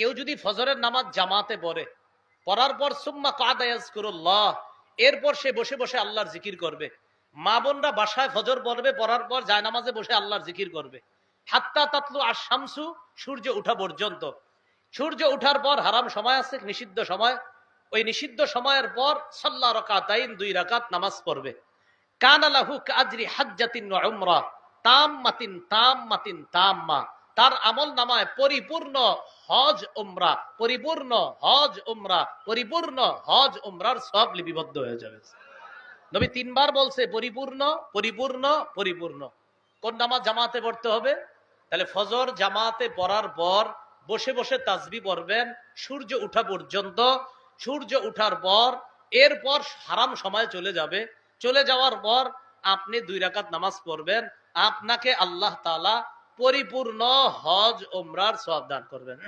কেউ যদি ফজরের নামাজ জামাতে পড়ে, পড়ার পর সুম্মা কাদা ইয়াজকুরুল্লাহ, এরপর সে বসে বসে আল্লাহর জিকির করবে। মা বোনরা বাসায় ফজর পড়বে, পড়ার পর জায়নামাজে বসে আল্লাহর জিকির করবে হাত্তা তাতলু আশ-শামসু, সূর্য ওঠা পর্যন্ত। সূর্য ওঠার পর হারাম সময় আছে, নিষিদ্ধ সময়, ওই নিষিদ্ধ সময়ের পর সাল্লা রাকাতাইন, 2 রাকাত নামাজ পড়বে। কানা লাহু কাজরি হাজ্জাতিন ওয়া উমরা তাম্মাতিন তাম্মাতিন তাম্মা, তার আমল নামায় পরিপূর্ণ হজ উমরা, পরিপূর্ণ হজ উমরা, পরিপূর্ণ হজ উমরার সব লিপিবদ্ধ হয়ে যাবে। নবী 3 বার বলছে পরিপূর্ণ পরিপূর্ণ পরিপূর্ণ। কোন নামাজ জামাতে পড়তে হবে? তাহলে ফজর জামাতে পড়ার পর বসে বসে তাসবিহ পড়বেন সূর্য ওঠা পর্যন্ত। সূর্য ওঠার পর এরপর হারাম সময় চলে যাবে, চলে যাওয়ার পর আপনি 2 রাকাত নামাজ পড়বেন, আপনাকে আল্লাহ তাআলা পরিপূর্ণ হজ উমরার সওয়াব দান করবেন।